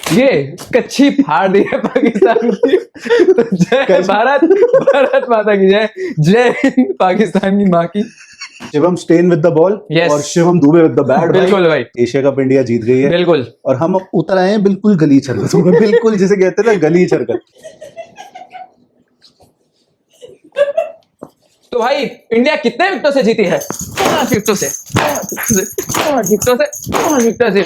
ये कच्ची फाड़ दी है पाकिस्तान की। तो जय भारत, भारत माता की जय, जय हिंद पाकिस्तान की माँ की। Shivam Steyn with the ball Yes. और Shivam Dube with the bat. बिल्कुल भाई, एशिया कप इंडिया जीत गई है बिल्कुल। और हम अब उतर आए हैं बिल्कुल गलीच हरकतों में, बिल्कुल जिसे कहते हैं ना गलीच हरकत। तो भाई इंडिया कितने विकेटों से जीती है? 5 विकेटों से, 5 विकेटों से, 5 विकेटों से।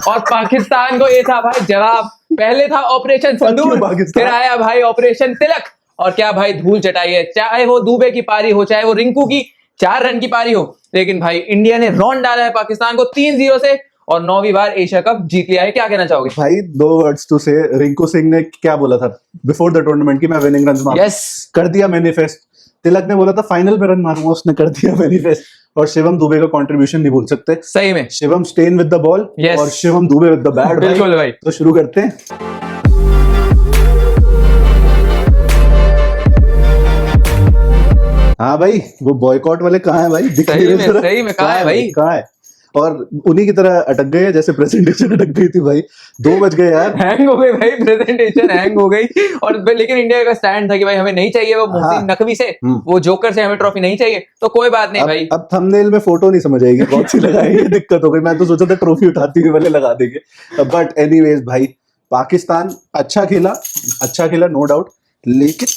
और पाकिस्तान को ये था भाई जवाब, पहले था ऑपरेशन सिंदूर, फिर आया भाई ऑपरेशन तिलक, और क्या भाई धूल चटाई है, चाहे वो दुबे की पारी हो, चाहे वो रिंकू की 4 रन की पारी हो, लेकिन भाई इंडिया ने रौंद डाला है पाकिस्तान को 3-0 से और 9वीं बार एशिया कप जीत लिया है। क्या कहना चाहोगे? भाई 2 वर्ड्स टू से, रिंकू सिंह ने क्या बोला था बिफोर द टूर्नामेंट की मैं विनिंग रन मारूंगा, यस, कर दिया मैनिफेस्ट। तिलक ने बोला था फाइनल में रन मारूंगा, उसने कर दिया मैनिफेस्ट। और शिवम दुबे का कंट्रीब्यूशन नहीं भूल सकते, सही में। Shivam Steyn with the ball Yes. और Shivam Dube with the bat. बिल्कुल भाई। तो शुरू करते हैं। हाँ भाई, वो बॉयकॉट वाले कहाँ है भाई? दिख नहीं रहे जरा। सही में कहाँ है भाई? कहाँ है? और उन्हीं की तरह अटक गए हैं जैसे प्रेजेंटेशन अटक गई थी भाई। 2 बज गए यार, हैंग हो गई भाई, प्रेजेंटेशन हैंग हो गई। और लेकिन इंडिया का स्टैंड था कि भाई हमें नहीं चाहिए वो मोहसिन नकवी से, वो जोकर से हमें ट्रॉफी नहीं चाहिए, तो कोई बात नहीं भाई। अब थंबनेल में फोटो नहीं समझ आएगी, कौन सी लगाएंगे, दिक्कत हो गई। मैं तो सोचा था ट्रॉफी उठाती हुई वाले लगा देंगे। बट एनीवेज भाई, पाकिस्तान अच्छा खेला नो डाउट, लेकिन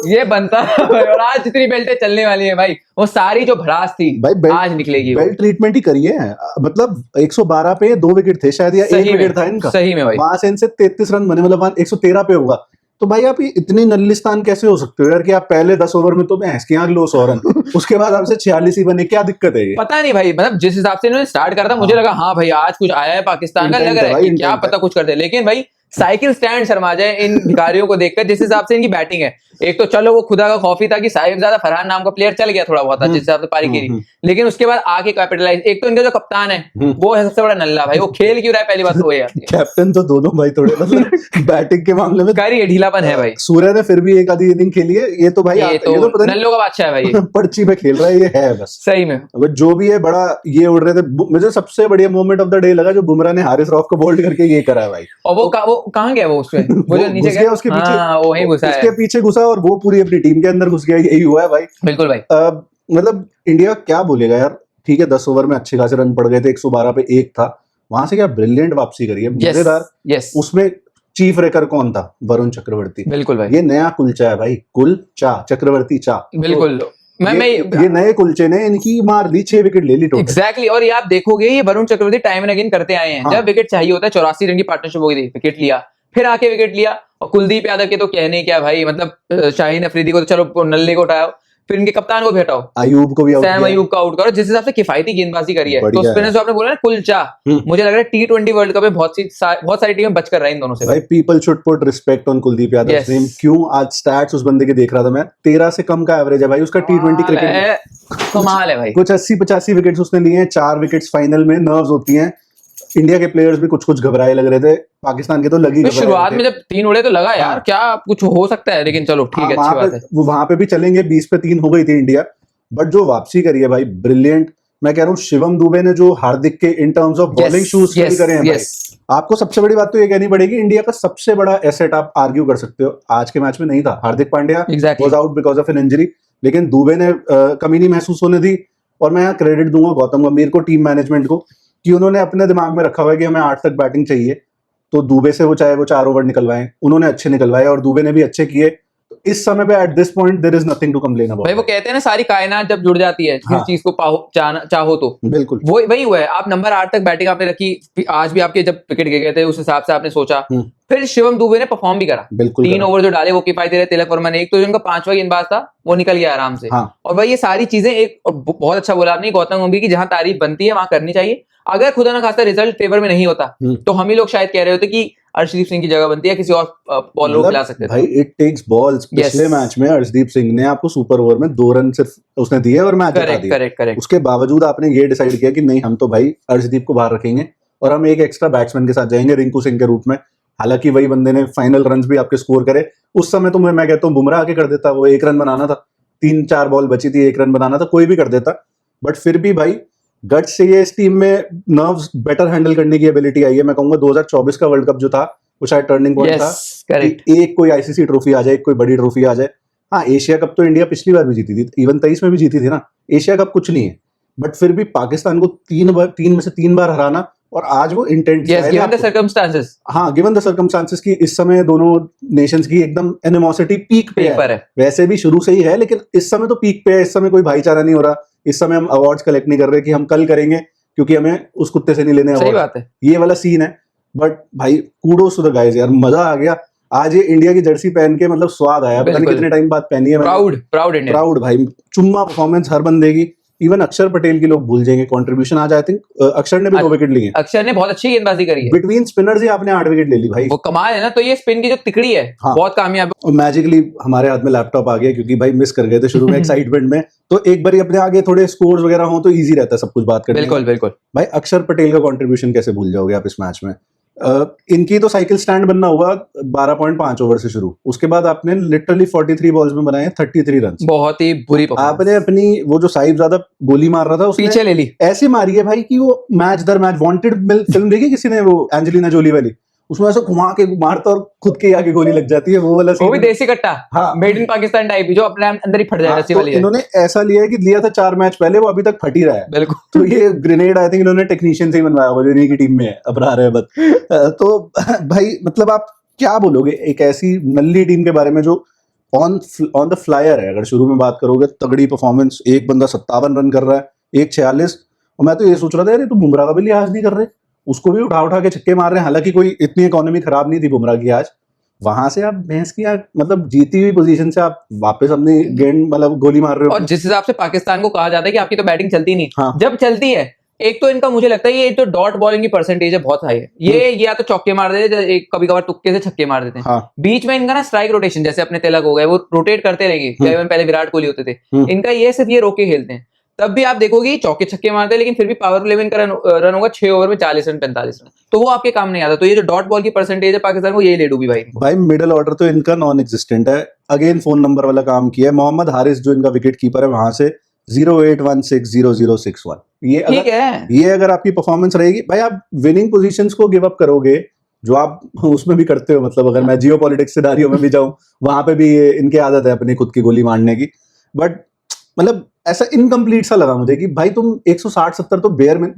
ये बनता है भाई। और आज जितनी बेल्टें चलने वाली है भाई, वो सारी जो भड़ास थी भाई आज निकलेगी। बेल्ट ट्रीटमेंट ही करिए, मतलब 112 पे 2 विकेट थे शायद, या 1 विकेट था इनका, सही में भाई। वहां से इनसे 33 रन बने, मतलब 113 पे होगा। तो भाई आप इतनी नल्लिस्तान कैसे हो सकते हो यार कि आप पहले 10 ओवर में तो भैंस की आंख लो 100 रन, उसके बाद आपसे 46 ही बने, क्या दिक्कत है ये? पता नहीं भाई, मतलब जिस हिसाब से इन्होंने स्टार्ट करा था, मुझे लगा हाँ भाई आज कुछ आया है पाकिस्तान का, लग रहा है कि क्या पता कुछ कर दे, लेकिन भाई साइकिल स्टैंड शर्मा जाए इन भिखारियों को देखकर। जिस हिसाब से इनकी बैटिंग है, एक तो चलो वो खुदा का खौफी था कि साहिबजादा फरहान नाम का प्लेयर चल गया थोड़ा बहुत, जिस हिसाब से पारी की, लेकिन उसके बाद आके कैपिटलाइज। एक तो इनका जो कप्तान है वो है सबसे बड़ा नल्ला भाई, वो खेल क्यों रहा है पहली बात तो वो है। कैप्टन तो दोनों भाई थोड़े मतलब बैटिंग के मामले में कारी ढीलापन है भाई। सूर्य ने फिर भी एक आधी इनिंग खेली है, ये तो भाई ये तो पता नहीं नल्लों का बादशाह है भाई, पर्ची में खेल रहा है, ये है बस सही में। अब जो भी है बड़ा ये उड़ रहे थे। मुझे सबसे बढ़िया मोमेंट ऑफ द डे लगा जो बुमराह ने हारिस रऊफ को बोल्ड करके ये करा है भाई। और वो कहाँ गया वो उसमें, वो जो नीचे गया उसके पीछे, वो वहीं घुसा है, उसके पीछे घुसा और वो पूरी अपनी टीम के अंदर घुस गया, यही हुआ है भाई। बिल्कुल भाई। मतलब इंडिया क्या बोलेगा यार, ठीक है 10 ओवर में अच्छे खासे रन पड़ गए थे, 112 पे 1 था, वहां से क्या ब्रिलियंट वापसी करी है, मजेदार। यस, उसमें चीफ रेकर कौन था? वरुण चक्रवर्ती। बिल्कुल भाई। ये नया कुलचा है भाई, कुलचा चक्रवर्ती चा, बिल्कुल। ये नए कुलचे ने इनकी मार दी, 6 विकेट ले ली टोटल। एग्जैक्टली। और ये आप देखोगे ये Varun Chakravarthy time and again करते आए हैं। हाँ। जब विकेट चाहिए होता है, 84 रन की पार्टनरशिप हो गई थी, विकेट लिया, फिर आके विकेट लिया। और कुलदीप यादव के तो कहने क्या भाई, मतलब शाहीन अफरीदी को तो चलो नल्ले को उठाओ, फिर इनके कप्तान को भी हटाओ, अयूब को भी आउट सैम अयूब का आउट करो, जिस हिसाब से किफायती गेंदबाजी करी है। तो स्पिनर्स जो आपने बोला ना कुलचा, मुझे लग रहा है T20 वर्ल्ड कप में बहुत सारी टीमें बचकर रही इन दोनों से भाई। People should put respect on Kuldeep Yadav name. क्यों? आज स्टैट्स उस बंदे के देख रहा था मैं, 13 से कम का एवरेज है भाई उसका T20 क्रिकेट, कमाल है भाई। कुछ 80-85 विकेट्स उसने लिए हैं, 4 विकेट्स फाइनल में। नर्व्स होती हैं, इंडिया के प्लेयर्स भी कुछ घबराए लग रहे थे, पाकिस्तान के तो लगी शुरुआत में जब 3 उड़े तो लगा यार क्या कुछ हो सकता है, लेकिन चलो ठीक है, अच्छी बात है। वहां पे भी चलेंगे, 20 पे 3 हो गई थी इंडिया, बट जो वापसी करी है भाई ब्रिलियंट। मैं कह रहा हूँ शिवम दुबे ने जो हार्दिक के in terms of bowling shoes करे हैं भाई, आपको सबसे बड़ी बात तो ये कहनी पड़ेगी, इंडिया का सबसे बड़ा एसेट आप आर्ग्यू कर सकते हो आज के मैच में नहीं था। Hardik Pandya was out because of an injury, लेकिन दुबे ने कमी नहीं महसूस होने दी। और मैं यहाँ क्रेडिट दूंगा गौतम गंभीर को, टीम मैनेजमेंट को, कि उन्होंने अपने दिमाग में रखा हुआ है कि हमें 8 तक बैटिंग चाहिए, तो दुबे से वो चाहे वो 4 ओवर निकलवाए, उन्होंने अच्छे निकलवाए और दुबे ने भी अच्छे किए। तो इस समय पे at this point there is nothing to complain about. भाई वो कहते हैं ना सारी कायनात जब जुड़ जाती है किसी चीज को चाहो तो बिल्कुल वो वही हुआ है। आप नंबर 8 तक बैटिंग आपने रखी, आज भी आपके जब विकेट गए थे उस हिसाब से आपने सोचा, फिर शिवम दुबे ने परफॉर्म भी करा, 3 ओवर जो डाले वो किफायती रहे। तिलक वर्मा ने, एक तो जिनका 5वां गेंदबाज था वो निकल गया आराम से। और भाई ये सारी चीजें एक, और बहुत अच्छा बोला आपने गौतम गंभीर की, जहां तारीफ बनती है वहां करनी चाहिए। अगर खुदा ना खास्ता रिजल्ट फेवर में नहीं होता तो हम ही लोग शायद कह रहे होते कि अर्शदीप सिंह की जगह बनती है, किसी और बॉलर को खिला सकते थे भाई। It takes balls. पिछले मैच में अर्शदीप सिंह ने आपको सुपर ओवर में 2 रन सिर्फ उसने दिए और मैच जिता दिया। करेक्ट। उसके बावजूद आपने ये डिसाइड किया कि नहीं, हम तो भाई अर्शदीप को बाहर रखेंगे और हम एक एक्स्ट्रा बैट्समैन के साथ जाएंगे रिंकू सिंह के रूप में। हालांकि वही बंदे ने फाइनल रन भी आपके स्कोर करे। उस समय तो मैं कहता हूँ बुमराह आके कर देता, वो 1 रन बनाना था, 3-4 बॉल बची थी, 1 रन बनाना था, कोई भी कर देता। बट फिर भी भाई गट्स चाहिए इस टीम में, नर्व्स बेटर हैंडल करने की एबिलिटी आई है। मैं कहूंगा 2024 का वर्ल्ड कप जो था वो शायद टर्निंग पॉइंट था करेक्ट। कि एक कोई आईसीसी ट्रॉफी आ जाए, एक कोई बड़ी ट्रॉफी आ जाए। हाँ, एशिया कप तो इंडिया पिछली बार भी जीती थी, इवन 23 में भी जीती थी ना। एशिया कप कुछ नहीं है, बट फिर भी पाकिस्तान को 3 में से 3 बार हराना, और आज वो intent yes, given the circumstances. हाँ, गिवन द सर्कमस्टांसेस की इस समय दोनों नेशंस की एकदम एनिमोसिटी पीक पे पेपर है। वैसे भी शुरू से ही है, लेकिन इस समय तो पीक पे है। इस समय कोई भाईचारा नहीं हो रहा, इस समय हम अवार्ड्स कलेक्ट नहीं कर रहे कि हम कल करेंगे क्योंकि हमें उस कुत्ते से नहीं लेने सही अवार्ड। बात है। ये वाला सीन है। बट भाई कूडोस टू द गाइज यार, मजा आ गया आज ये इंडिया की जर्सी पहन के, मतलब स्वाद आया। पता नहीं बिल्कुल। कितने टाइम बाद पहनी है। Proud Indian. प्राउड भाई, चुम्मा परफॉर्मेंस हर बंदे की। इवन अक्षर पटेल की लोग भूल जाएंगे कंट्रीब्यूशन। आज आई थिंक अक्षर ने भी 2 विकेट लिए। अक्षर ने बहुत अच्छी गेंदबाजी करी है। बिटवीन स्पिनर्स ही आपने 8 विकेट ले ली भाई, वो कमाल है ना। तो ये स्पिन की जो तिकड़ी है हाँ। बहुत कामयाब। और मैजिकली हमारे हाथ में लैपटॉप आ गया, क्योंकि भाई मिस कर गए थे शुरू में एक्साइटमेंट में। तो एक बार अपने आगे थोड़े स्कोर्स वगैरह हो तो इजी रहता है सब कुछ बात करने में। बिल्कुल बिल्कुल। भाई अक्षर पटेल का कंट्रीब्यूशन कैसे भूल जाओगे आप इस मैच में। इनकी तो साइकिल स्टैंड बनना हुआ 12.5 ओवर से शुरू। उसके बाद आपने लिटरली 43 बॉल्स में बनाए 33 रन। बहुत ही बुरी परफॉर्मेंस। आपने अपनी वो जो साहिब ज्यादा गोली मार रहा था उसने पीछे ले ली। ऐसे मारी है भाई कि वो मैच दर मैच। वांटेड फिल्म देखी किसी ने, वो एंजेलिना जोली वाली, उसमें ऐसे घुमा के मारता और खुद के आगे गोली लग जाती है, वो वाला वो भी scene। देसी कट्टा। हाँ। मेड इन पाकिस्तान टाइप, जो अपने अंदर ही फट जाएगा। हाँ, ऐसी तो वाली है। इन्होंने ऐसा लिया है कि लिया था 4 मैच पहले, वो अभी तक फट ही रहा है। बिल्कुल। तो ये ग्रेनेड आई थिंक इन्होंने टेक्नीशियन से ही बनवाया होगा जो इन्हीं की टीम में है, अब रहा है बस। तो भाई मतलब आप क्या बोलोगे एक ऐसी नल्ली टीम के बारे में जो ऑन द फ्लायर है। अगर शुरू में बात करोगे तगड़ी परफॉर्मेंस, एक बंदा 57 रन कर रहा है, एक 46, और मैं तो ये सोच रहा था यार ये तो बुमराह का भी लिहाज नहीं कर रहे, उसको भी उठा उठा के छक्के मार रहे हैं। हालांकि कोई इतनी इकोनॉमी खराब नहीं थी बुमराह की आज। वहां से आप भैंस की मतलब जीती हुई पोजीशन से आप वापस अपनी गेंद मतलब गोली मार रहे हो। और जिस हिसाब से पाकिस्तान को कहा जाता है कि आपकी तो बैटिंग चलती नहीं, हाँ। जब चलती है एक तो इनका मुझे लगता है ये जो डॉट बॉलिंग की परसेंटेज है बहुत हाई है। ये या तो चौके मार देते हैं, एक कभी कभार तुक्के से छक्के मार देते हैं। हाँ। बीच में इनका ना स्ट्राइक रोटेशन, जैसे अपने तिलक हो गए, वो रोटेट करते रहेंगे। पहले विराट कोहली होते थे, इनका ये सिर्फ ये रोके खेलते हैं। तब भी आप देखोगे चौके छक्के मारते हैं, लेकिन फिर भी पावर प्ले में इनका रन होगा 6 ओवर में 40 रन 45 रन, तो वो आपके काम नहीं आता। तो ये जो डॉट बॉल की परसेंटेज है पाकिस्तान को, ये ले डूबी भाई। मिडिल ऑर्डर तो इनका नॉन एग्जिस्टेंट है। अगेन फोन नंबर वाला काम किया है। मोहम्मद हारिस जो इनका विकेट कीपर है, वहां से 081600061। ये अगर आपकी परफॉर्मेंस रहेगी भाई, आप विनिंग पोजीशंस को गिव अप करोगे, जो आप उसमें भी करते हो। मतलब अगर मैं जियो पॉलिटिक्स सिनारियो में भी जाऊं, वहां पे भी इनकी आदत है अपनी खुद की गोली मारने की। बट मतलब ऐसा इनकम्प्लीट सा लगा मुझे कि भाई तुम 160-70 तो बेयर में।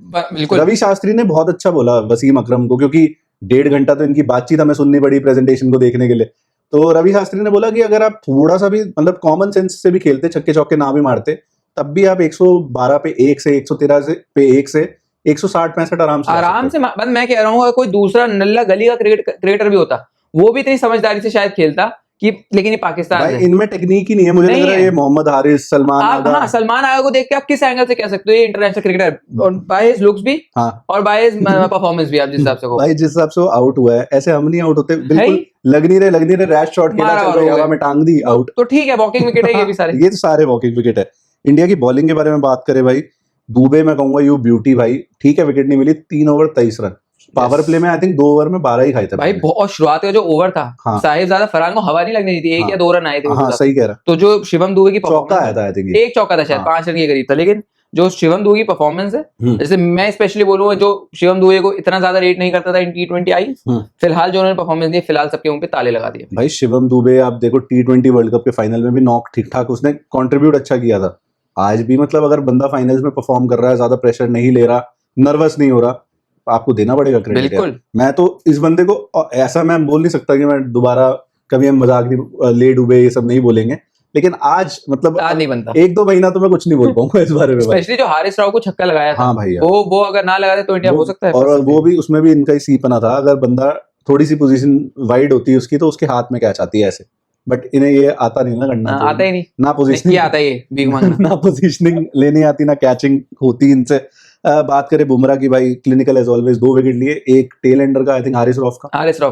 रवि शास्त्री ने बहुत अच्छा बोला वसीम अकरम को, क्योंकि 1.5 घंटा तो इनकी बातचीत हमें सुननी पड़ी प्रेजेंटेशन को देखने के लिए। तो रवि शास्त्री ने बोला कि अगर आप थोड़ा सा भी मतलब कॉमन सेंस से भी खेलते, छक्के चौके ना भी मारते, तब भी आप 112 पे 1 से 113 पे 1 से 160-65 आराम से। बस मैं कह रहा हूँ कोई दूसरा नल्ला गली का क्रिकेटर भी होता, वो भी इतनी समझदारी से शायद खेलता कि, लेकिन ये पाकिस्तान है। इनमें टेक्निक ही नहीं है। मुझे लग रहा है ये मोहम्मद हारिस, सलमान आगा। हाँ, सलमान आगा को देख के आप किस एंगल से कह सकते हो ये इंटरनेशनल क्रिकेटर, और बाय हिज लुक्स भी, हाँ, और बाय हिज परफॉर्मेंस भी। आप जिस हिसाब से भाई जिस हिसाब से वो आउट हुआ है, ऐसे हम नहीं आउट होते। बिल्कुल लग नहीं रहे रैश शॉट खेला, चल हवा में टांग दी, आउट। तो ठीक है, वॉकिंग विकेट है ये भी सारे। ये तो सारे वॉकिंग विकेट है। इंडिया की बॉलिंग के बारे में बात करें भाई, दुबे मैं कहूंगा यू ब्यूटी भाई। ठीक है विकेट नहीं मिली, 3 ओवर 23 रन। पावर प्ले में आई थिंक 2 ओवर में 12 ही खाए थे भाई। बहुत शुरुआत का जो ओवर था, हाँ। साहिबजादा फरहान को हवा नहीं लगने दी थी, 1 या 2 रन आए थे। हाँ, सही कह रहा। तो जो शिवम दुबे की चौका आया था आई थिंक, एक चौका था शायद, 5 रन के करीब था। लेकिन जो शिवम दुबे की परफॉर्मेंस है, जैसे मैं स्पेशली बोलूंगा, जो शिवम दुबे को इतना ज्यादा रेट नहीं करता था इन T20 आई, फिलहाल जो उन्होंने परफॉर्मेंस दी, फिलहाल सबके मुंह पे ताले लगा दिए भाई। शिवम दुबे आप देखो T20 वर्ल्ड कप के फाइनल में भी नॉक ठीक ठाक उसने कंट्रीब्यूट अच्छा किया था। आज भी मतलब अगर बंदा फाइनल्स में परफॉर्म कर रहा है, ज्यादा प्रेशर नहीं ले रहा, नर्वस नहीं हो रहा, आपको देना पड़ेगा क्रेडिट। बिल्कुल। मैं तो इस बंदे को ऐसा मैं बोल नहीं सकता कि मैं दोबारा कभी हम मजाक नहीं ले डूबे ये सब नहीं बोलेंगे, लेकिन आज मतलब आज नहीं बनता। 1-2 महीना तो मैं कुछ नहीं बोल पाऊंगा इस बारे में। स्पेशली जो हारिस राव को छक्का लगाया था, हाँ भाई, वो अगर ना लगाते तो इंडिया हो सकता है। और वो भी उसमें भी इनका ही सीपना था। अगर बंदा थोड़ी सी पोजीशन वाइड होती है उसकी, तो उसके हाथ में कैच आती है ऐसे। बट इन्हें ये आता नहीं ना करना, आता ही नहीं ना पोजीशनिंग आता है, ये भीख मांगना ना पोजीशनिंग लेनी आती, ना कैचिंग होती इनसे। बात करें बुमराह की भाई, क्लिनिकल एज ऑलवेज, 2 विकेट लिए, एक टेल एंडर का आई थिंक हारिस रॉफ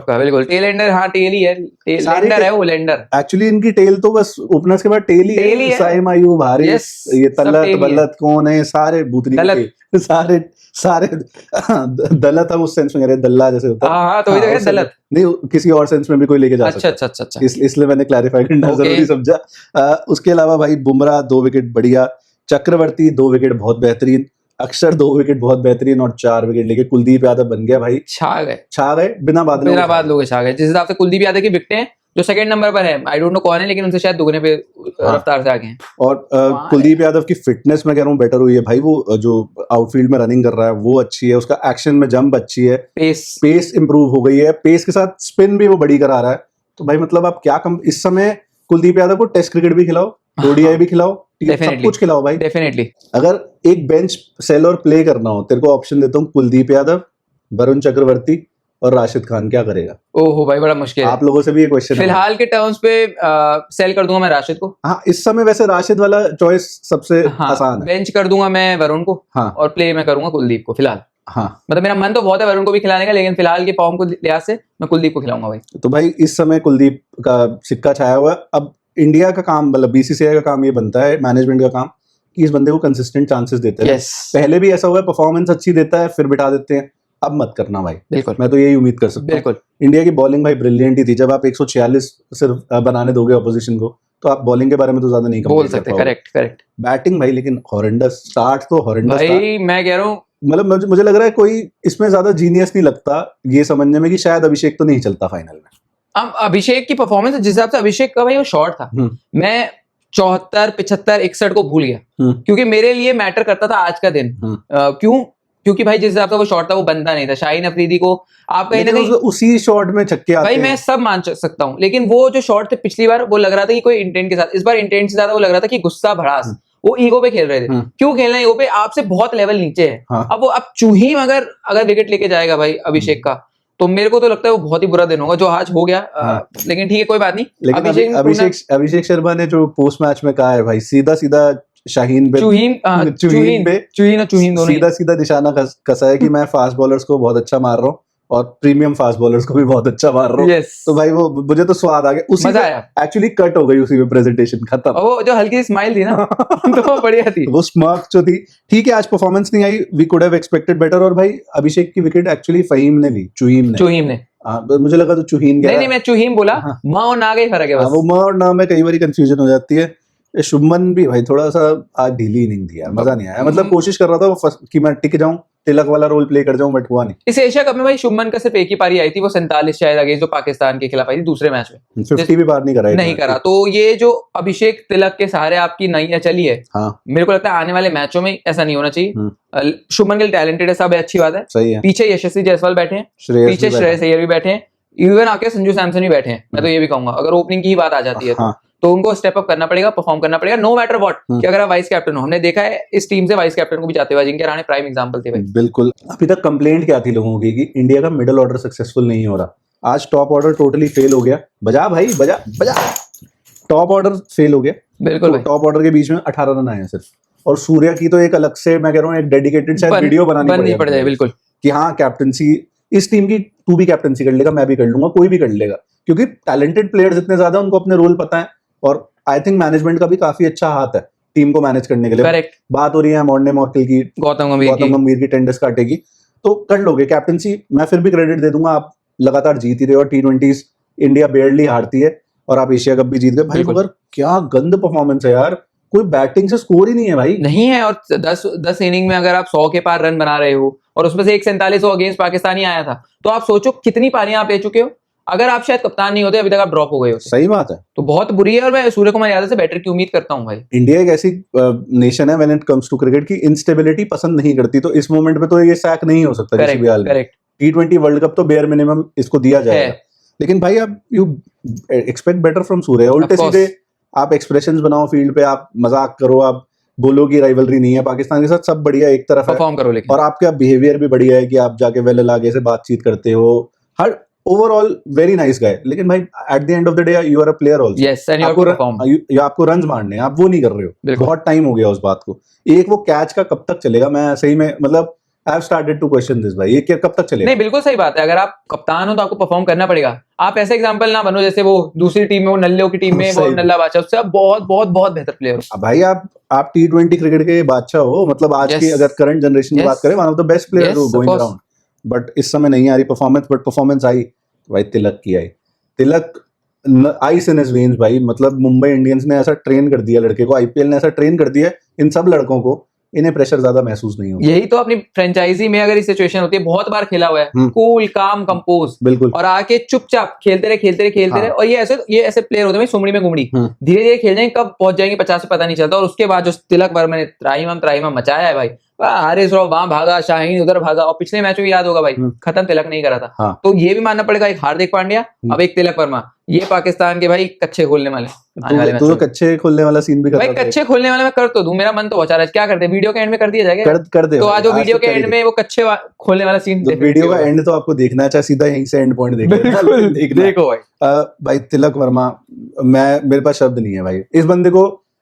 का बिल्कुल टेल एंडर। हाँ, टेल ही है, लेंडर है वो, लेंडर। एक्चुअली इनकी टेल तो बस ओपनर्स के बाद टेल ही है। साइम अयूब, हारिस, ये तलत बल्लत कौन है, सारे भूतनी सारे दलत हम उस सेंस में कह रहे हैं, दल्ला जैसे होता है। हाँ, तो इधर दलत नहीं, किसी और सेंस में भी कोई लेके जा सकता है। अच्छा। इसलिए मैंने क्लैरिफाई करना जरूरी समझा। उसके अलावा भाई बुमराह 2 विकेट बढ़िया, चक्रवर्ती 2 विकेट बहुत बेहतरीन, अक्षर 2 विकेट बहुत बेहतरीन और 4 विकेट लेके कुलदीप यादव बन गया भाई, छा गए छा गए बिना बादलों मेरा के। बात लोग छा गए। जिस हिसाब से कुलदीप यादव की विकेटें जो सेकंड नंबर पर है, आई डोंट नो कौन है, लेकिन उनसे शायद दुगने पे हाँ। रफ्तार से आगे हैं। और कुलदीप यादव की फिटनेस मैं कह रहा हूँ बेटर हुई है भाई, वो जो आउटफील्ड में रनिंग कर रहा है वो अच्छी है, उसका एक्शन में जंप अच्छी है, पेस इंप्रूव हो गई है, पेस के साथ स्पिन भी वो बड़ी करा रहा है। तो भाई मतलब आप क्या कम, इस समय कुलदीप यादव को टेस्ट क्रिकेट भी खिलाओ, ओडीआई भी खिलाओ, सब कुछ खिलाओ भाई। डेफिनेटली। अगर एक बेंच सेल और प्ले करना हो, तेरे को ऑप्शन देता हूँ कुलदीप यादव, वरुण चक्रवर्ती और राशिद खान, क्या करेगा? ओहो भाई बड़ा मुश्किल है। आप लोगों से भी ये क्वेश्चन है। फिलहाल के टर्म्स पे सेल कर दूंगा मैं राशिद को। हाँ, इस समय वैसे राशिद वाला चॉइस सबसे आसान है। बेंच कर दूंगा मैं वरुण को। हाँ। और प्ले में करूंगा कुलदीप को फिलहाल। हाँ, मतलब मेरा मन तो बहुत है वरुण को भी खिलाने का, लेकिन फिलहाल के फॉर्म को लिहाज से मैं कुलदीप को खिलाऊंगा भाई। तो भाई इस समय कुलदीप का सिक्का छाया हुआ है। अब इंडिया का काम, मतलब बीसीसीआई का काम ये बनता है, मैनेजमेंट का काम, कि इस बंदे को कंसिस्टेंट चांसेस देते हैं। पहले भी ऐसा हुआ है, परफॉर्मेंस अच्छी देता है फिर बिठा देते हैं, अब मत करना भाई। बिल्कुल, मैं तो यही उम्मीद कर सकता हूँ। बिल्कुल। इंडिया की बॉलिंग भाई ब्रिलियंट ही थी। जब आप 146 सिर्फ बनाने दोगे ऑपोजिशन को, तो आप बॉलिंग के बारे में तो ज्यादा नहीं बोल सकते। Correct correct. बैटिंग भाई लेकिन हॉरेंडस, स्टार्ट तो हॉरेंडस भाई मैं कह रहा हूँ, मतलब मुझे लग रहा है कोई इसमें ज्यादा जीनियस नहीं लगता ये समझने में कि शायद अभिषेक तो नहीं चलता फाइनल में। अब अभिषेक की परफॉर्मेंस जिस हिसाब से अभिषेक का भाई वो शॉट था, मैं 74, 75, 61 को भूल गया, क्योंकि मेरे लिए मैटर करता था आज का दिन। क्यों? क्योंकि भाई जिस हिसाब से वो शॉट था वो बनता नहीं था। शाहीन अफरीदी को आप कहीं ना कहीं उसी शॉट में छक्के आते भाई हैं। मैं सब मान सकता हूँ, लेकिन वो जो शॉट थे पिछली बार वो लग रहा था कि कोई इंटेंट के साथ, इस बार इंटेंट से ज्यादा वो लग रहा था कि गुस्सा भड़ास, वो ईगो पे खेल रहे थे। क्यों खेलना ईगो पे? आपसे बहुत लेवल नीचे है। अब वो अब चूहीम अगर विकेट लेके जाएगा भाई अभिषेक का, तो मेरे को तो लगता है वो बहुत ही बुरा दिन होगा, जो आज हो गया। लेकिन ठीक है, कोई बात नहीं। लेकिन अभिषेक शर्मा ने जो पोस्ट मैच में कहा है भाई, सीधा सीधा शाहीन पे, सीधा सीधा निशाना कसा है कि मैं फास्ट बॉलर्स को बहुत अच्छा मार रहा हूँ और प्रीमियम फास्ट बॉलर्स को भी बहुत अच्छा मार रहा हूँ। तो भाई वो मुझे तो स्वाद आ गया, उसी मजा आया। एक्चुअली कट हो गई उसी में प्रेजेंटेशन, खत्म। वो जो हल्की स्माइल थी ना तो बढ़िया थी। वो स्मार्क जो थी। ठीक है, आज परफॉर्मेंस नहीं आई, we could have expected better. और भाई अभिषेक की विकेट एक्चुअली फहीम ने ली, चूहीम ने। मुझे लगा तो चूहीम नहीं, मैं चूहीम बोला। माँ और ना का ही फर्क है बस। वो माँ और ना में कई बार कंफ्यूजन हो जाती है। शुभमन भी भाई थोड़ा सा आज ढीली इनिंग थी यार, मजा नहीं आया। मतलब कोशिश कर रहा था वो कि मैं टिक जाऊं, तिलक वाला रोल प्ले कर जाऊं, बट हुआ नहीं। इस एशिया कप में भाई शुभमन का सिर्फ एक ही पारी आई थी, वो 47 शायद अगेंस्ट जो पाकिस्तान के खिलाफ आई थी दूसरे मैच में। 50 भी बार नहीं करा। तो ये जो अभिषेक तिलक के सहारे आपकी नैया चली है, मेरे को लगता है आने वाले मैचों में ऐसा नहीं होना चाहिए। शुभमन गिल टैलेंटेड है, सब है, अच्छी बात है, सही है। पीछे यशस्वी जायसवाल बैठे हैं, पीछे श्रेयस अय्यर भी बैठे हैं, इवन आके संजू सैमसन भी बैठे हैं। मैं तो ये भी कहूंगा, अगर ओपनिंग की ही बात आ जाती है तो उनको स्टेप अप करना पड़ेगा, परफॉर्म करना पड़ेगा, नो मैटर व्हाट। कि अगर आप वाइस कैप्टन हो, हमने देखा है इस टीम से वाइस कैप्टन को भी जाते हुए, अजिंक्य रहाणे प्राइम एग्जांपल थे भाई। बिल्कुल। अभी तक कंप्लेंट क्या थी लोगों की कि इंडिया का मिडिल ऑर्डर सक्सेसफुल नहीं हो रहा। आज टॉप ऑर्डर टोटली फेल हो गया। बजा भाई बजा बजा, टॉप ऑर्डर फेल हो गया। बिल्कुल। टॉप ऑर्डर के बीच में 18 रन आए हैं सिर्फ। और सूर्या की तो एक अलग से मैं कह रहा हूँ एक डेडिकेटेड शायद वीडियो बनानी पड़ जाए। बिल्कुल, कि हाँ कैप्टनसी इस टीम की, तू भी कैप्टनसी कर लेगा, मैं भी कर लूंगा, कोई भी कर लेगा, क्योंकि टैलेंटेड प्लेयर्स इतने ज्यादा, उनको अपने रोल पता है। और आई थिंक मैनेजमेंट का भी काफी अच्छा हाथ है टीम को मैनेज करने के लिए। करेक्ट। बात हो रही है मॉर्ने मॉर्कल की, गौतम गंभीर की टेंडर्स काटेगी, तो कर लोगे कैप्टनसी। मैं फिर भी क्रेडिट दे दूंगा, आप लगातार जीत ही रहे हो। T20s इंडिया बेयरली हारती है और आप एशिया कप भी जीत गए भाई। मगर क्या गंद परफॉर्मेंस है यार, कोई बैटिंग से स्कोर ही नहीं है भाई, नहीं है। और 10 इनिंग में अगर आप 100 के पार रन बना रहे हो और उसमें से 147 अगेंस्ट पाकिस्तान ही आया था, तो आप सोचो कितनी पारियां आप ले चुके हो। अगर आप शायद कप्तान नहीं होते अभी तक आप ड्रॉप हो गए होते। सही बात है, तो बहुत बुरी है। और मैं सूर्य कुमार यादव से बैटर की उम्मीद करता हूँ भाई। इंडिया एक ऐसी नेशन है when it comes to cricket की इंस्टेबिलिटी पसंद नहीं करती, तो इस मोमेंट पे तो ये सैक नहीं हो सकता किसी भी हाल में। T20 वर्ल्ड कप तो बेयर मिनिमम इसको दिया जाएगा, लेकिन भाई आप यू एक्सपेक्ट बेटर फ्रॉम सूर्य। उल्टे सीधे आप एक्सप्रेशंस बनाओ फील्ड पे, आप मजाक करो, आप बोलो कि राइवलरी नहीं है पाकिस्तान के साथ, सब बढ़िया एक तरफ परफॉर्म करो, लेकिन और आपका बिहेवियर भी बढ़िया है कि आप जाके वेल आगे से बातचीत करते हो, हर ओवरऑल वेरी नाइस गाय। लेकिन भाई at the end of the day you are a player also. Yes, and आपको रन्स मारने हैं, आप वो नहीं कर रहे हो। बहुत टाइम हो गया उस बात को। एक वो कैच का कब तक चलेगा, मैं सही में मतलब I have started to question this भाई, ये कब तक चलेगा? नहीं, बिल्कुल सही बात है। अगर आप कप्तान हो तो आपको परफॉर्म करना पड़ेगा। आप ऐसे एग्जांपल ना बनो जैसे वो दूसरी टीम में, वो नल्लों की टीम में वो नल्ला बादशाह, उससे आप बहुत बहुत बहुत बेहतर प्लेयर हो भाई। आप T20 क्रिकेट के बादशाह हो, मतलब आज की अगर करंट जनरेशन की बात करें, one of the best player going around. But इस समय नहीं आ रही परफॉर्मेंस, बट परफॉर्मेंस आई भाई तिलक की आई। तिलक आइस इन हिज वेन्स भाई। मतलब मुंबई इंडियंस ने ऐसा ट्रेन कर दिया लड़के को, IPL ने ऐसा ट्रेन कर दिया इन सब लड़कों को इन्हें प्रेशर ज्यादा महसूस नहीं होता। यही तो अपनी फ्रेंचाइजी में अगर ये सिचुएशन होती है, बहुत बार खेला हुआ है, कूल काम कंपोज, बिल्कुल। और आके चुपचाप खेलते रहे और ये ऐसे प्लेयर होते हैं सुमड़ी में घुमड़ी, धीरे धीरे खेल जाएंगे, कब पहुंच जाएंगे 50 से पता नहीं चलता। और उसके बाद जो तिलक वर्मा ने त्राहिमाम मचाया है भाई, हारिस रॉफ वहां भागा, शाहीन उधर भागा, और पिछले मैच में याद होगा भाई खत्म तिलक नहीं करा था। हाँ। तो ये भी मानना पड़ेगा, एक हार्दिक पांड्या, अब एक तिलक वर्मा, ये पाकिस्तान के भाई कच्चे खोलने वाले आने वाले मैच तो कच्चे खोलने वाला सीन भी भाई, कच्चे खोलने वाले मैं कर तो दूं, मेरा मन तो बहुत चाह रहा है, क्या करते हैं वीडियो के एंड में कर दिया जाएगा, कर दे तो आज वो वीडियो के एंड में वो कच्चे खोलने वाला सीन, वीडियो का एंड तो आपको देखना है, चाहे सीधा यहीं से एंड पॉइंट देखो भाई। भाई तिलक वर्मा, मेरे पास शब्द नहीं है भाई।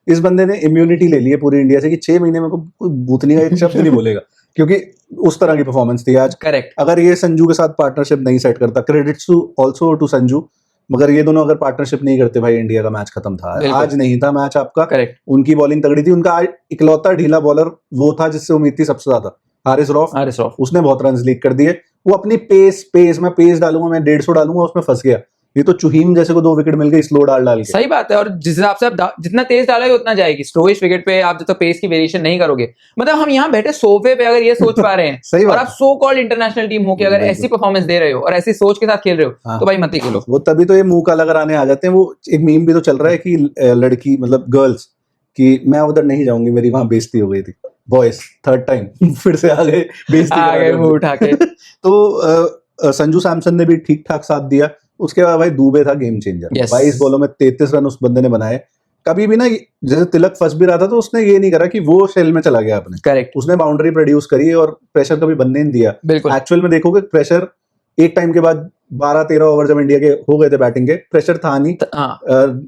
इस बंदे ने इम्यूनिटी ले ली है पूरी इंडिया से कि 6 महीने में कोई भूतनी का एक शब्द नहीं बोलेगा, क्योंकि उस तरह की परफॉर्मेंस थी आज। करेक्ट। अगर ये संजू के साथ पार्टनरशिप नहीं सेट करता, क्रेडिट्स ऑल्सो टू संजू, मगर ये दोनों अगर पार्टनरशिप नहीं करते भाई, इंडिया का मैच खत्म था। आज नहीं था मैच आपका। करेक्ट। उनकी बॉलिंग तगड़ी थी, उनका आज इकलौता ढीला बॉलर वो था जिससे उम्मीद थी सबसे ज्यादा, हारिस रॉफ। उसने बहुत रन लीक कर दिए। वो अपनी पेस मैं पेस डालूंगा, मैं 150 डालूंगा, उसमें फंस गया। ये तो चुहीम जैसे को 2 विकेट मिल गए स्लो डाल के। सही बात है, और जिस हिसाब से आप जितना तेज डालोगे उतना जाएगी। स्लोइश विकेट पे आप जब तक पेस की वेरिएशन नहीं करोगे, मतलब हम यहाँ बैठे सोफे पे अगर ये सोच पा रहे हैं सही और बात। आप सो कॉल्ड इंटरनेशनल टीम हो के अगर ऐसी परफॉर्मेंस दे रहे हो और ऐसी सोच के साथ खेल रहे हो, हाँ। तो भाई मत ही खेलो। वो तभी तो ये मुंह काला कराने आ जाते हैं। वो एक मीम भी तो चल रहा है कि लड़की मतलब गर्ल्स कि मैं उधर नहीं जाऊंगी, मेरी वहां बेइज्जती हो गई थी, बॉयज थर्ड टाइम फिर से आ गए बेइज्जती मुंह उठा के। तो संजू सैमसन ने भी ठीक ठाक साथ दिया। उसके बाद भाई दुबे था गेम चेंजर। 22 बॉलों में 33 रन उस बंदे ने बनाए। कभी भी ना, जैसे तिलक फंस भी रहा था तो उसने ये नहीं करा कि वो शेल में चला गया अपने। करेक्ट। उसने बाउंड्री प्रोड्यूस करी और प्रेशर कभी बनने नहीं दिया। बिल्कुल। एक्चुअल में देखोगे प्रेशर एक टाइम के बाद 12-13 ओवर जब इंडिया के हो गए थे बैटिंग के, प्रेशर था नहीं।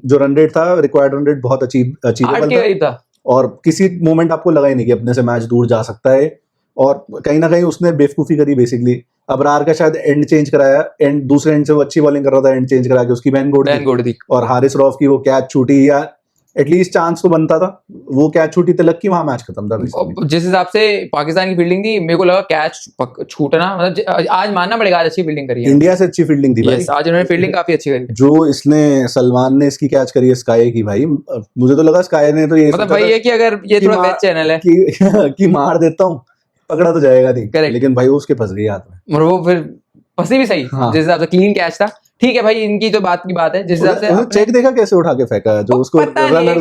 जो रन रेट था, रिक्वायर्ड रन रेट बहुत अचीवेबल था और किसी मोमेंट आपको लगा ही नहीं कि अपने से मैच दूर जा सकता है। और कहीं ना कहीं उसने बेवकूफी करी बेसिकली। अबरार का शायद एंड चेंज कराया, एंड दूसरे एंड से वो अच्छी बॉलिंग कर रहा था, एंड चेंज करा के उसकी बैन गोड़ दी। और हारिस रॉफ की वो कैच छूटी, या एटलीस्ट चांस तो बनता था, वो कैच छूटी तिलक की, वहां मैच खत्म था। जिस हिसाब से पाकिस्तान की फील्डिंग थी, मेरे को लगा कैच छूटना, मतलब आज मानना पड़ेगा आज अच्छी फील्डिंग करी है। इंडिया से अच्छी फील्डिंग थी भाई। आज उन्होंने फील्डिंग काफी अच्छी करी। जो इसने सलमान ने इसकी कैच करी है स्काई की, भाई मुझे तो लगा स्काई ने तो ये मतलब भाई है कि अगर ये थोड़ा बेस्ट चैनल है कि मार देता हूँ, पकड़ा तो जाएगा नहीं, लेकिन भाई उसके फंस गई हाथ में, और वो फिर फंसी भी सही। हाँ। जिस हिसाब से क्लीन कैच था, ठीक है भाई, इनकी तो बात की बात है। जिस हिसाब से चेक देखा कैसे उठा के फेंका जो उसको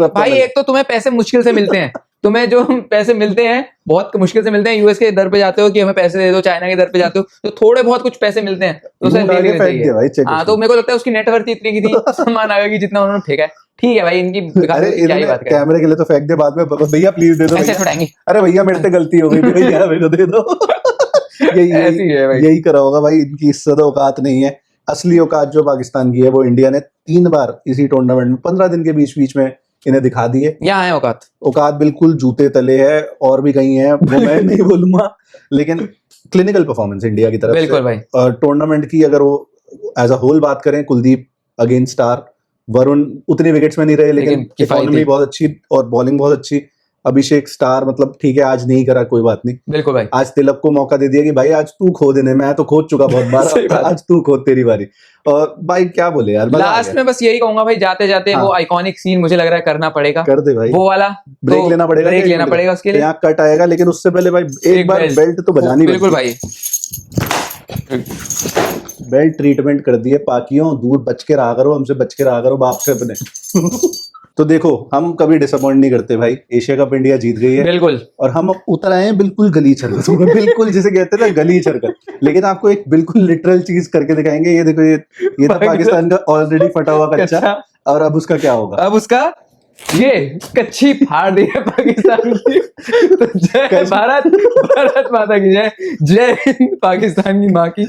भाई, एक तो तुम्हें पैसे मुश्किल से मिलते हैं, तुम्हें जो पैसे मिलते हैं बहुत मुश्किल से मिलते हैं। यूएस के दर पे जाते हो कि हमें पैसे दे दो, चाइना के दर पे जाते हो तो थोड़े बहुत कुछ पैसे मिलते हैं, तो उसे दे देना चाहिए। हाँ, तो मेरे को लगता है उसकी नेटवर्थ इतनी की थी, सामान आ गई जितना उन्होंने फेंका है। ठीक है भाई, इनकी क्या ही बात करें। कैमरे के लिए तो फेंक दे, बाद में भैया प्लीज दे दो, ऐसे छुड़ाएंगे, अरे भैया मेरे से गलती हो गई थी भैया मेरे को दे दो। यही करा होगा भाई। इनकी इज्जत औकात नहीं है। असली औकात जो पाकिस्तान की है वो इंडिया ने 3 बार इसी टूर्नामेंट में 15 दिन के बीच में इन्हें दिखा दिए। यहाँ है औकात बिल्कुल जूते तले है, और भी कहीं है वो मैं नहीं बोलूंगा, लेकिन क्लिनिकल परफॉर्मेंस इंडिया की तरफ से। बिल्कुल भाई। टूर्नामेंट की अगर वो एज अ होल बात करें, कुलदीप अगेंस्ट स्टार, वरुण उतने विकेट्स में नहीं रहे, लेकिन इकोनॉमी बहुत अच्छी और बॉलिंग बहुत अच्छी। अभिषेक स्टार, मतलब ठीक है आज नहीं करा, कोई बात नहीं। बिल्कुल भाई। आज तिलक को मौका दे दिया कि भाई आज तू खो देने, मैं तो खोद चुका बहुत बार, आज तू खोद, तेरी बारी। और भाई क्या बोले यार, लास्ट में बस यही कहूंगा भाई, जाते जाते वो आइकॉनिक सीन मुझे लग रहा है करना पड़ेगा। कर दे भाई, वो वाला ब्रेक लेना पड़ेगा उसके लिए। यहाँ कट आएगा, लेकिन उससे पहले भाई एक बार बेल्ट तो बजानी। बिल्कुल भाई, बेल्ट ट्रीटमेंट कर दिए। पाकियों दूर बच के रहा करो, हमसे बच के रहा करो, बाप से अपने। तो देखो, हम कभी डिसअपॉइंट नहीं करते भाई। एशिया कप इंडिया जीत गई है बिल्कुल, और हम उतर आए हैं बिल्कुल गलीच हरकत, बिल्कुल जिसे कहते हैं ना गलीच हरकत। लेकिन आपको एक बिल्कुल लिटरल चीज करके दिखाएंगे। ये देखो, ये था पाकिस्तान का ऑलरेडी फटा हुआ कच्चा, और अब उसका क्या होगा? अब उसका ये कच्ची फाड़ दी है पाकिस्तान की। तो जय भारत, भारत माता की जय, जय हिंद, पाकिस्तान की माँ की।